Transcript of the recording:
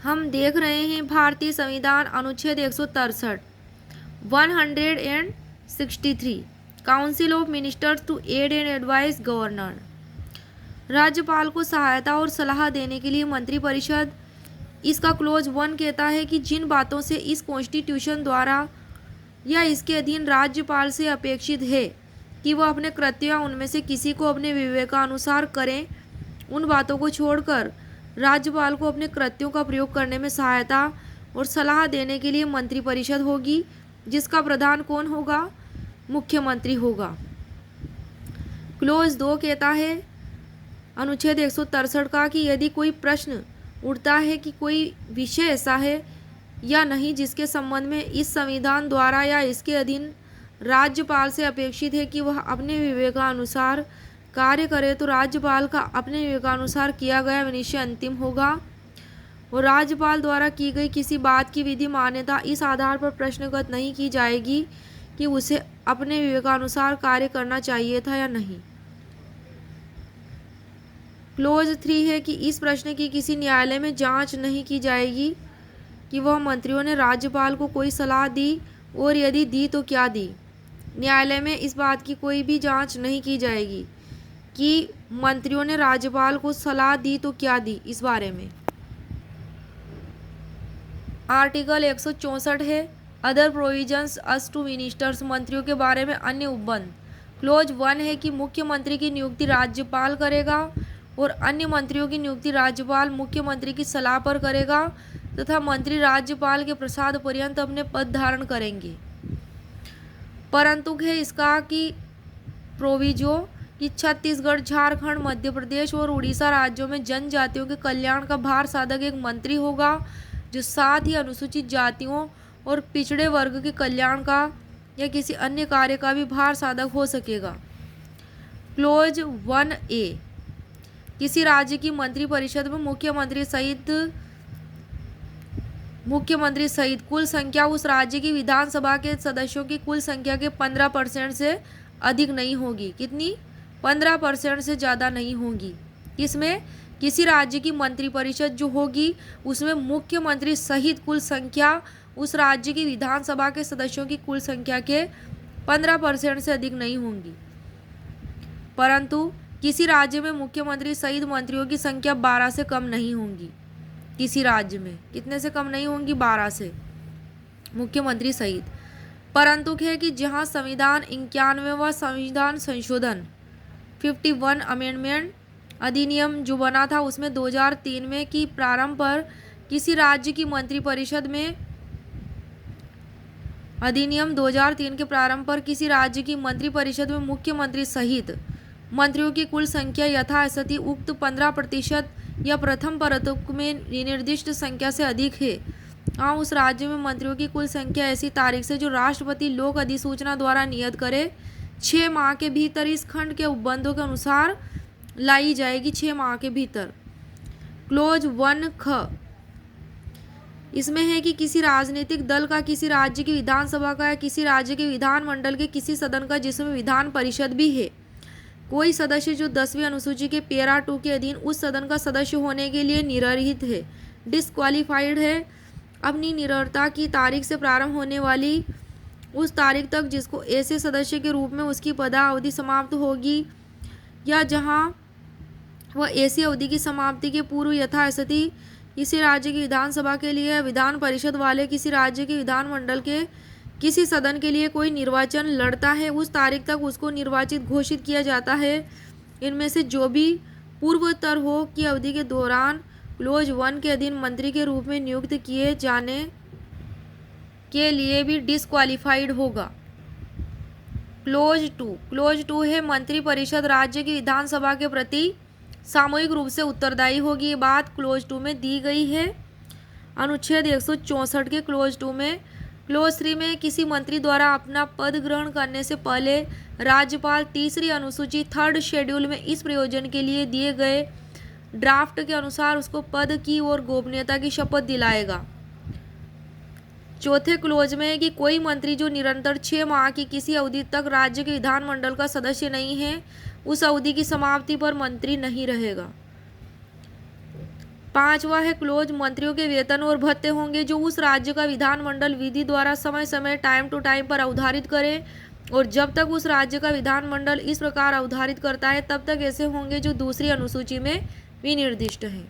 हम देख रहे हैं भारतीय संविधान अनुच्छेद 163 163 council of ministers to aid and advice governor. राज्यपाल को सहायता और सलाह देने के लिए मंत्रिपरिषद। इसका क्लोज 1 कहता है कि जिन बातों से इस कॉन्स्टिट्यूशन द्वारा या इसके अधीन राज्यपाल से अपेक्षित है कि वह अपने कृत्य या उनमें से किसी को अपने विवेकानुसार करें, उन बातों को छोड़कर राज्यपाल को अपने कृत्यों का प्रयोग करने में सहायता और सलाह देने के लिए मंत्रिपरिषद होगी, जिसका प्रधान कौन होगा? मुख्यमंत्री होगा। क्लोज 2 कहता है अनुच्छेद 163 का कि यदि कोई प्रश्न उठता है कि कोई विषय ऐसा है या नहीं जिसके संबंध में इस संविधान द्वारा या इसके अधीन राज्यपाल से अपेक्षित है कि वह अपने विवेकानुसार कार्य करे, तो राज्यपाल का अपने विवेकानुसार किया गया विनिश्चय अंतिम होगा और राज्यपाल द्वारा की गई किसी बात की विधि मान्यता इस आधार पर प्रश्नगत नहीं की जाएगी कि उसे अपने विवेकानुसार कार्य करना चाहिए था या नहीं। क्लोज 3 है कि इस प्रश्न की किसी न्यायालय में जांच नहीं की जाएगी कि वह मंत्रियों ने राज्यपाल को कोई सलाह दी और यदि दी तो क्या दी। न्यायालय में इस बात की कोई भी जांच नहीं की जाएगी कि मंत्रियों ने राज्यपाल को सलाह दी तो क्या दी इस बारे में। आर्टिकल 164 है other provisions as to ministers, मंत्रियों के बारे में अन्य उपबंध। क्लोज 1 है कि मुख्यमंत्री की नियुक्ति राज्यपाल करेगा और अन्य मंत्रियों की नियुक्ति राज्यपाल मुख्यमंत्री की सलाह पर करेगा तथा मंत्री राज्यपाल के प्रसाद पर्यंत अपने पद धारण करेंगे। परंतु है इसका कि प्रोविजो कि छत्तीसगढ़, झारखंड, मध्य प्रदेश और उड़ीसा राज्यों में जनजातियों के कल्याण का भार साधक एक मंत्री होगा, जो साथ ही अनुसूचित जातियों और पिछड़े वर्ग के कल्याण का या किसी अन्य कार्य का भी भार साधक हो सकेगा। क्लोज 1A किसी राज्य की मंत्रिपरिषद में मुख्यमंत्री सहित कुल संख्या उस राज्य की विधानसभा के सदस्यों की कुल संख्या के 15% से अधिक नहीं होगी। कितनी? 15% से ज़्यादा नहीं होगी। इसमें किसी राज्य की मंत्रिपरिषद जो होगी उसमें मुख्यमंत्री सहित कुल संख्या उस राज्य की विधानसभा के सदस्यों की कुल संख्या के 15% से अधिक नहीं होंगी। परंतु किसी राज्य में मुख्यमंत्री सहित मंत्रियों की संख्या 12 से कम नहीं होंगी। किसी राज्य में कितने से कम नहीं होंगी? 12 से मुख्यमंत्री सहित। परंतु है कि जहां संविधान 91वां संविधान संशोधन 51 अमेंडमेंट अधिनियम जो बना था उसमें 2003 में की प्रारंभ पर किसी राज्य की मंत्रिपरिषद में अधिनियम 2003 के प्रारंभ पर किसी राज्य की मंत्रिपरिषद में मुख्यमंत्री सहित मंत्रियों की कुल संख्या यथास्थिति उक्त 15% या प्रथम परतक में निर्दिष्ट संख्या से अधिक है। हाँ, उस राज्य में मंत्रियों की कुल संख्या ऐसी तारीख से जो राष्ट्रपति लोक अधिसूचना द्वारा नियत करे 6 माह के भीतर इस खंड के उपबंधों के अनुसार लाई जाएगी। 6 माह के भीतर। क्लोज 1ख इसमें है कि किसी राजनीतिक दल का, किसी राज्य की विधानसभा का या किसी राज्य के विधानमंडल के किसी सदन का जिसमें विधान परिषद भी है, कोई सदस्य जो 10वीं अनुसूची के पैरा 2 के अधीन उस सदन का सदस्य होने के लिए निरर्हित है, डिस्क्वालीफाइड है, अपनी निरर्हता की तारीख से प्रारंभ होने वाली उस तारीख तक जिसको ऐसे सदस्य के रूप में उसकी पदावधि समाप्त होगी, या जहां वह ऐसी अवधि की समाप्ति के पूर्व यथास्थिति किसी राज्य की विधानसभा के लिए विधान परिषद वाले किसी राज्य के विधानमंडल के किसी सदन के लिए कोई निर्वाचन लड़ता है, उस तारीख तक उसको निर्वाचित घोषित किया जाता है। इनमें से जो भी पूर्वोत्तर हो की अवधि के दौरान क्लोज 1 के अधीन मंत्री के रूप में नियुक्त किए जाने के लिए भी डिस्क्वालीफाइड होगा। क्लोज 2 है मंत्रिपरिषद राज्य की विधानसभा के प्रति सामूहिक रूप से उत्तरदायी होगी। ये बात क्लोज 2 में दी गई है अनुच्छेद 164 के क्लोज 2 में। क्लोज 3 में किसी मंत्री द्वारा अपना पद ग्रहण करने से पहले राज्यपाल तीसरी अनुसूची 3rd शेड्यूल में इस प्रयोजन के लिए दिए गए ड्राफ्ट के अनुसार उसको पद की और गोपनीयता की शपथ दिलाएगा। चौथे क्लोज में है कि कोई मंत्री जो निरंतर 6 माह की किसी अवधि तक राज्य के विधानमंडल का सदस्य नहीं है, उस अवधि की समाप्ति पर मंत्री नहीं रहेगा। पांचवा है क्लोज, मंत्रियों के वेतन और भत्ते होंगे जो उस राज्य का विधानमंडल विधि द्वारा समय समय टाइम टू टाइम पर अवधारित करे, और जब तक उस राज्य का विधानमंडल इस प्रकार अवधारित करता है तब तक ऐसे होंगे जो दूसरी अनुसूची में विनिर्दिष्ट है।